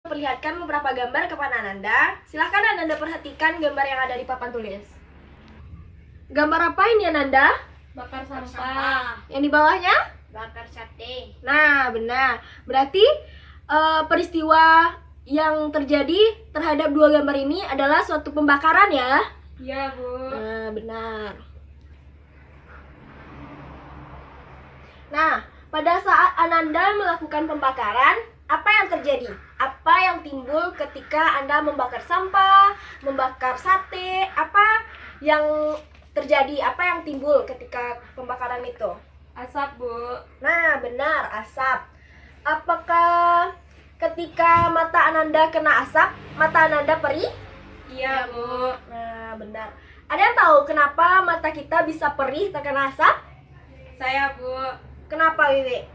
Perlihatkan beberapa gambar kepada Ananda. Silahkan Ananda perhatikan gambar yang ada di papan tulis. Gambar apa ini Ananda? Bakar sampah. Yang di bawahnya? Bakar sate. Nah, benar. Berarti peristiwa yang terjadi terhadap dua gambar ini adalah suatu pembakaran ya? Iya, Bu. Nah, benar. Nah, pada saat Ananda melakukan pembakaran, apa yang terjadi? Apa yang timbul ketika Anda membakar sampah, membakar sate? Apa yang terjadi? Apa yang timbul ketika pembakaran itu? Asap, Bu. Nah, benar, asap. Apakah ketika mata Ananda kena asap, mata Ananda perih? Iya, Bu. Nah, benar. Ada yang tahu kenapa mata kita bisa perih terkena asap? Saya, Bu. Kenapa, Wiwi?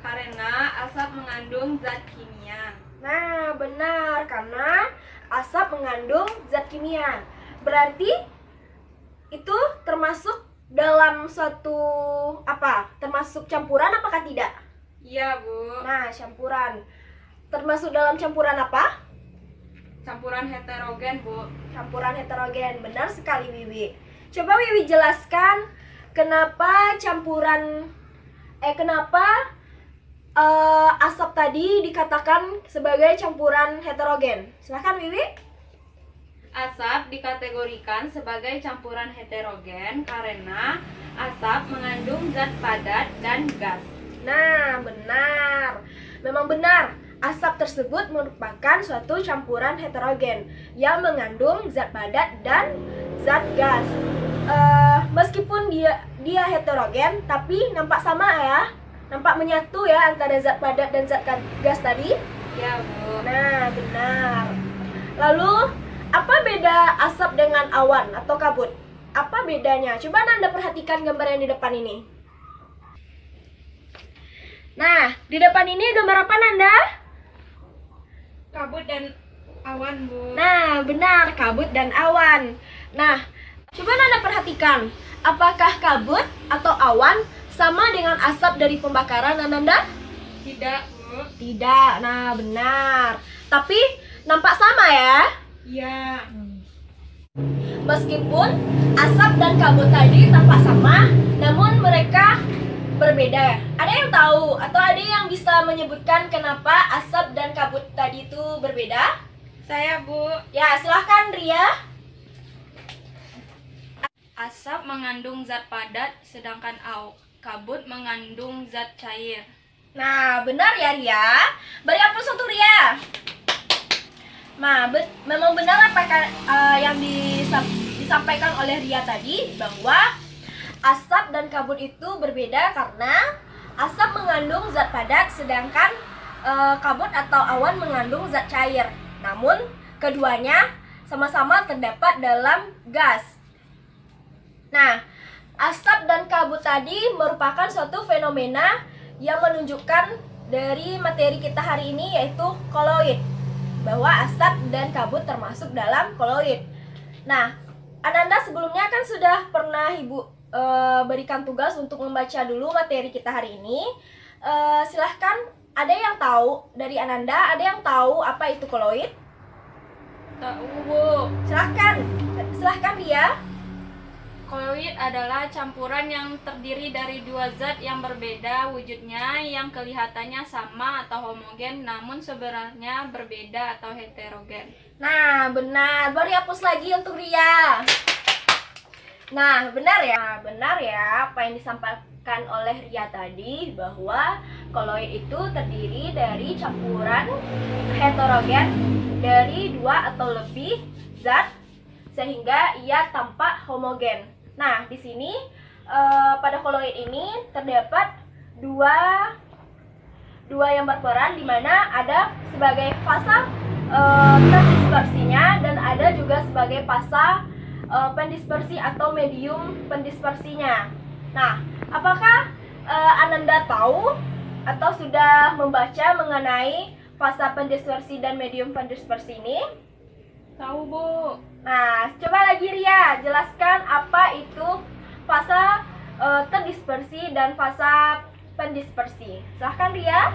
Karena asap mengandung zat kimia. Nah, benar, karena asap mengandung zat kimia. Berarti itu termasuk dalam suatu apa? Termasuk campuran apakah tidak? Iya, Bu. Nah, campuran. Termasuk dalam campuran apa? Campuran heterogen, Bu. Campuran heterogen. Benar sekali, Wiwi. Coba Wiwi jelaskan kenapa asap tadi dikatakan sebagai campuran heterogen. Silahkan Wiwi. Asap dikategorikan sebagai campuran heterogen karena asap mengandung zat padat dan gas. Nah, benar. Memang benar. Asap tersebut merupakan suatu campuran heterogen yang mengandung zat padat dan zat gas. Meskipun dia heterogen, tapi nampak sama ya, nampak menyatu ya antara zat padat dan zat gas tadi. Iya, Bu. Nah, benar. Lalu, apa beda asap dengan awan atau kabut? Apa bedanya? Coba Anda perhatikan gambar yang di depan ini. Nah, di depan ini gambar apa Nanda? Kabut dan awan, Bu. Nah, benar, kabut dan awan. Nah, coba Nanda perhatikan, apakah kabut atau awan sama dengan asap dari pembakaran Nanda? Tidak, Bu. Tidak. Nah, benar. Tapi nampak sama ya? Iya. Meskipun asap dan kabut tadi tampak sama, namun mereka berbeda. Ada yang tahu atau ada yang bisa menyebutkan kenapa asap dan kabut tadi itu berbeda? Saya, Bu. Ya, silahkan Ria. Asap mengandung zat padat, sedangkan kabut mengandung zat cair. Nah, benar ya Ria. Beri aplaus untuk Ria. Nah, memang benar apa yang disampaikan oleh Ria tadi, bahwa asap dan kabut itu berbeda karena asap mengandung zat padat, sedangkan kabut atau awan mengandung zat cair. Namun, keduanya sama-sama terdapat dalam gas. Nah, asap dan kabut tadi merupakan suatu fenomena yang menunjukkan dari materi kita hari ini, yaitu koloid. Bahwa asap dan kabut termasuk dalam koloid. Nah, Ananda sebelumnya kan sudah pernah Ibu berikan tugas untuk membaca dulu materi kita hari ini. Silahkan, ada yang tahu dari Ananda, ada yang tahu apa itu koloid? Tahu, Bu. Silahkan Ria. Koloid adalah campuran yang terdiri dari dua zat yang berbeda wujudnya, yang kelihatannya sama atau homogen namun sebenarnya berbeda atau heterogen. Nah, benar. Beri aplaus lagi untuk Ria. Nah, benar ya apa yang disampaikan oleh Ria tadi, bahwa koloid itu terdiri dari campuran heterogen dari dua atau lebih zat sehingga ia tampak homogen. Nah, di sini pada koloid ini terdapat dua yang berperan, di mana ada sebagai fasa terdispersinya dan ada juga sebagai fasa pendispersi atau medium pendispersinya. Nah, apakah Ananda tahu atau sudah membaca mengenai fasa pendispersi dan medium pendispersi ini? Tahu, Bu. Nah, coba lagi Ria, jelaskan apa itu fasa terdispersi dan fasa pendispersi. Silahkan Ria.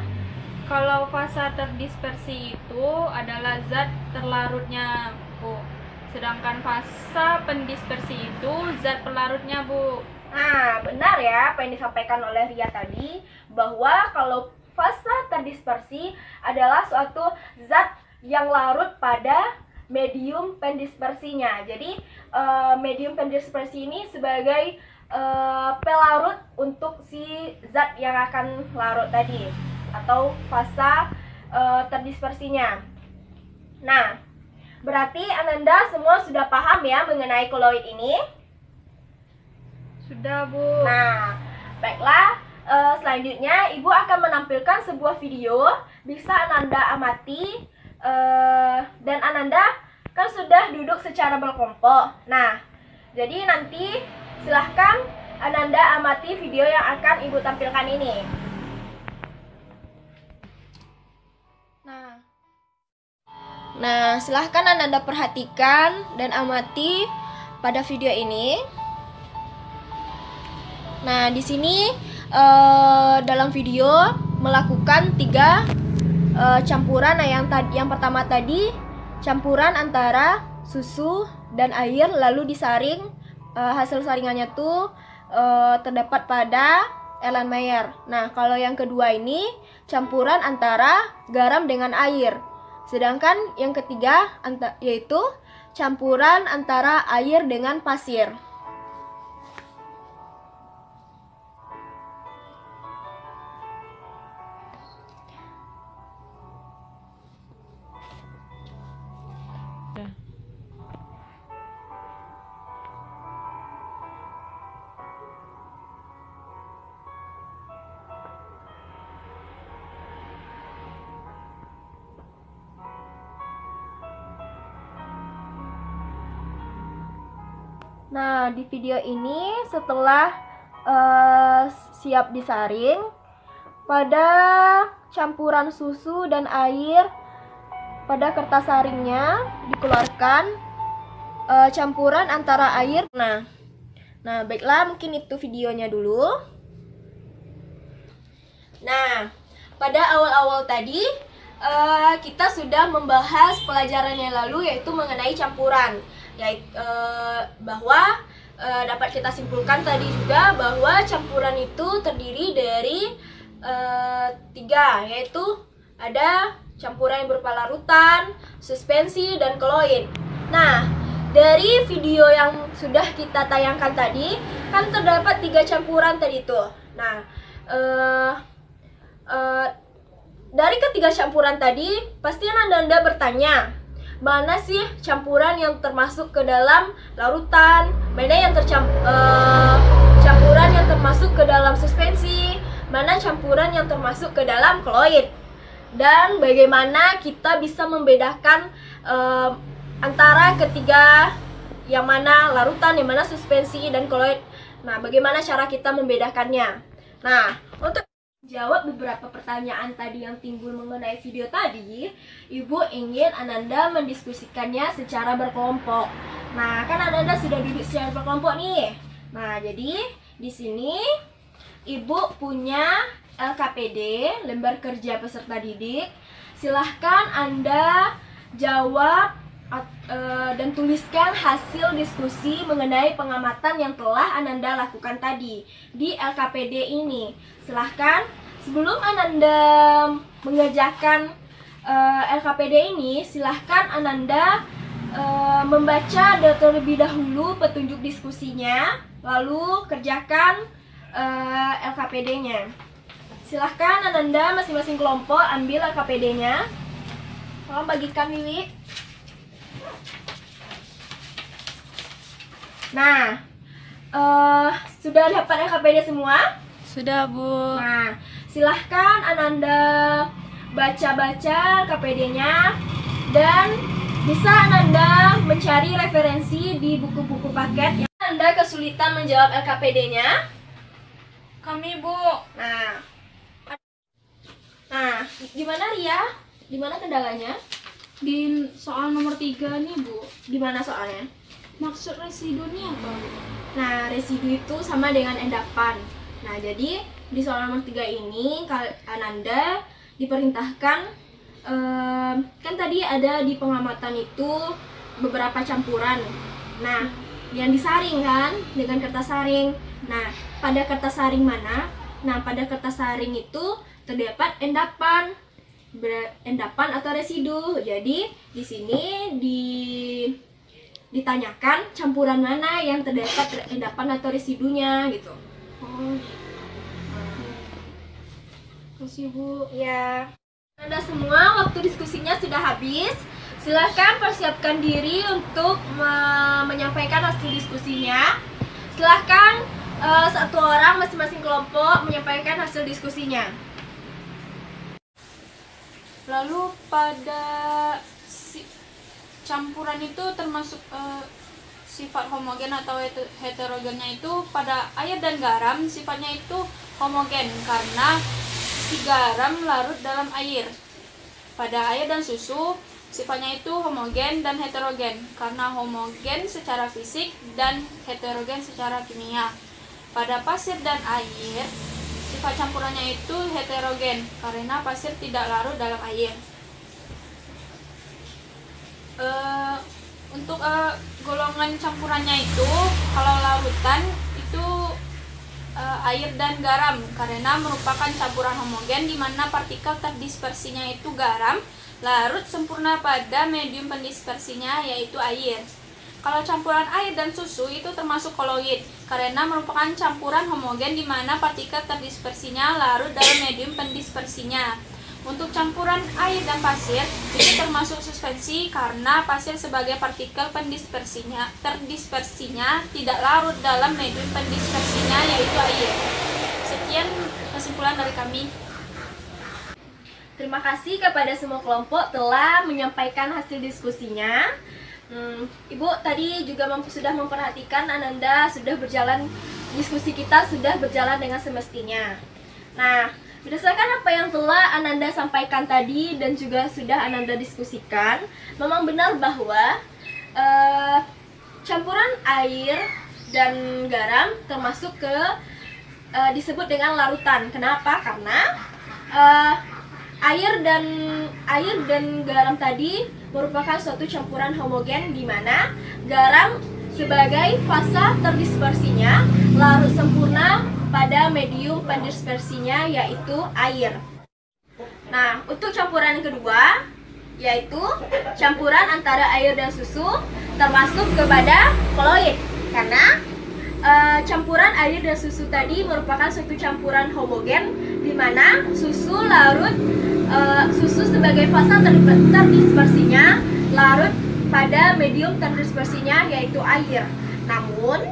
Kalau fasa terdispersi itu adalah zat terlarutnya, Bu. Sedangkan fasa pendispersi itu zat pelarutnya, Bu. Nah, benar ya apa yang disampaikan oleh Ria tadi, bahwa kalau fase terdispersi adalah suatu zat yang larut pada medium pendispersinya. Jadi, medium pendispersi ini sebagai pelarut untuk si zat yang akan larut tadi, atau fase terdispersinya. Nah, berarti Ananda semua sudah paham ya mengenai koloid ini? Sudah, Bu. Nah, baiklah, selanjutnya Ibu akan menampilkan sebuah video, bisa Ananda amati, dan Ananda kan sudah duduk secara berkelompok. Nah, jadi nanti silahkan Ananda amati video yang akan Ibu tampilkan ini. Nah, silahkan Ananda perhatikan dan amati pada video ini. Nah, di sini dalam video melakukan 3 campuran. Nah, yang pertama tadi campuran antara susu dan air lalu disaring. Hasil saringannya tuh terdapat pada Erlenmeyer. Nah, kalau yang kedua ini campuran antara garam dengan air. Sedangkan yang ketiga yaitu campuran antara air dengan pasir. Nah, di video ini setelah siap disaring, pada campuran susu dan air pada kertas saringnya dikeluarkan campuran antara air. Nah, baiklah, mungkin itu videonya dulu. Nah, pada awal-awal tadi kita sudah membahas pelajaran yang lalu, yaitu mengenai campuran. Bahwa dapat kita simpulkan tadi juga bahwa campuran itu terdiri dari 3, yaitu ada campuran yang berupa larutan, suspensi, dan koloid. Nah, dari video yang sudah kita tayangkan tadi kan terdapat 3 campuran tadi tuh. Nah, dari ketiga campuran tadi pasti Anda bertanya, mana sih campuran yang termasuk ke dalam larutan, mana yang campuran yang termasuk ke dalam suspensi, mana campuran yang termasuk ke dalam koloid, dan bagaimana kita bisa membedakan antara ketiga, yang mana larutan, yang mana suspensi, dan koloid. Nah, bagaimana cara kita membedakannya? Nah, untuk jawab beberapa pertanyaan tadi yang timbul mengenai video tadi, Ibu ingin Ananda mendiskusikannya secara berkelompok. Nah, kan Ananda sudah duduk secara berkelompok nih. Nah, jadi di sini Ibu punya LKPD, lembar kerja peserta didik. Silahkan Anda jawab dan tuliskan hasil diskusi mengenai pengamatan yang telah Ananda lakukan tadi di LKPD ini. Silahkan, sebelum Ananda mengerjakan LKPD ini, silahkan Ananda membaca terlebih dahulu petunjuk diskusinya, lalu kerjakan LKPD-nya. Silahkan Ananda masing-masing kelompok ambil LKPD-nya. Tolong bagikan, Wiwi. Nah, sudah dapat LKPD semua? Sudah, Bu. Nah, silahkan Ananda baca-baca LKPD-nya, dan bisa Ananda mencari referensi di buku-buku paket. Yang Anda kesulitan menjawab LKPD-nya? Kami, Bu. Nah, gimana Ria? Gimana kendalanya? Di soal nomor 3 nih, Bu. Gimana soalnya? Maksud residu ini apa, Bu? Nah, residu itu sama dengan endapan. Nah, jadi di soal nomor 3 ini Ananda diperintahkan kan tadi ada di pengamatan itu beberapa campuran. Nah, yang disaring kan dengan kertas saring. Nah, pada kertas saring mana? Nah, pada kertas saring itu terdapat endapan, endapan atau residu. Jadi di sini ditanyakan campuran mana yang terdapat endapan atau residunya gitu. Oh, kasih Bu. Ya. Anda semua, waktu diskusinya sudah habis. Silahkan persiapkan diri untuk menyampaikan hasil diskusinya. Silahkan satu orang masing-masing kelompok menyampaikan hasil diskusinya. Lalu pada campuran itu termasuk sifat homogen atau heterogennya itu pada air dan garam sifatnya itu homogen karena si garam larut dalam air. Pada air dan susu sifatnya itu homogen dan heterogen karena homogen secara fisik dan heterogen secara kimia. Pada pasir dan air sifat campurannya itu heterogen karena pasir tidak larut dalam air. Untuk golongan campurannya itu kalau larutan itu air dan garam karena merupakan campuran homogen di mana partikel terdispersinya itu garam, larut sempurna pada medium pendispersinya yaitu air. Kalau campuran air dan susu itu termasuk koloid karena merupakan campuran homogen di mana partikel terdispersinya larut dalam medium pendispersinya. Untuk campuran air dan pasir itu termasuk suspensi karena pasir sebagai partikel terdispersinya tidak larut dalam medium pendispersinya yaitu air. Sekian kesimpulan dari kami. Terima kasih kepada semua kelompok telah menyampaikan hasil diskusinya. Ibu tadi juga sudah memperhatikan Ananda sudah berjalan, diskusi kita sudah berjalan dengan semestinya. Nah, berdasarkan apa yang telah Ananda sampaikan tadi dan juga sudah Ananda diskusikan, memang benar bahwa campuran air dan garam termasuk disebut dengan larutan. Kenapa? Karena air dan garam tadi merupakan suatu campuran homogen di mana garam sebagai fasa terdispersinya larut sempurna pada medium pendispersinya yaitu air. Nah, untuk campuran yang kedua yaitu campuran antara air dan susu termasuk kepada koloid karena campuran air dan susu tadi merupakan suatu campuran homogen di mana susu sebagai fasa terdispersinya larut pada medium terdispersinya yaitu air. Namun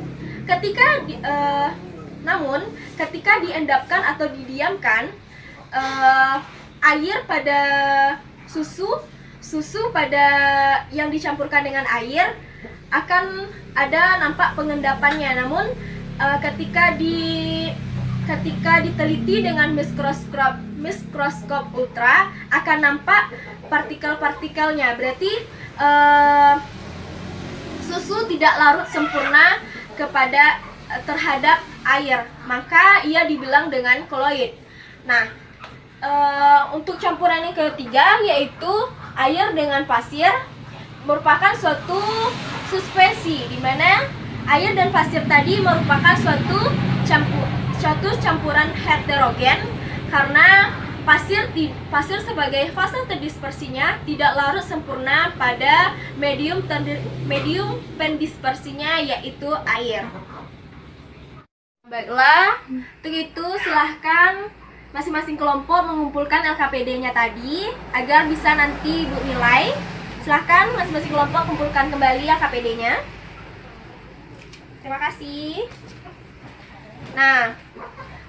ketika diendapkan atau didiamkan, air pada susu pada yang dicampurkan dengan air akan ada nampak pengendapannya. Namun ketika diteliti dengan mikroskop ultra akan nampak partikel-partikelnya. Berarti susu tidak larut sempurna terhadap air, maka ia dibilang dengan koloid. Nah, untuk campuran yang ketiga yaitu air dengan pasir merupakan suatu suspensi di mana air dan pasir tadi merupakan suatu campuran heterogen karena pasir sebagai fase terdispersinya tidak larut sempurna pada medium pendispersinya yaitu air. Baiklah, untuk itu silahkan masing-masing kelompok mengumpulkan LKPD-nya tadi agar bisa nanti Ibu nilai. Silahkan masing-masing kelompok kumpulkan kembali LKPD-nya. Terima kasih. Nah,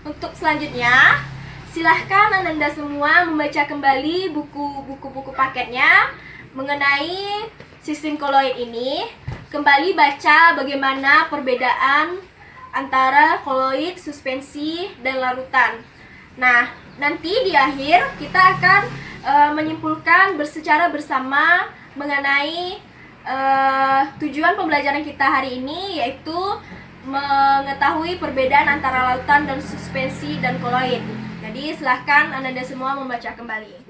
untuk selanjutnya silahkan Ananda semua membaca kembali buku-buku paketnya mengenai sistem koloid ini. Kembali baca bagaimana perbedaan antara koloid, suspensi, dan larutan. Nah, nanti di akhir kita akan menyimpulkan secara bersama mengenai tujuan pembelajaran kita hari ini, yaitu mengetahui perbedaan antara lautan dan suspensi dan koloid. Jadi silahkan Ananda semua membaca kembali.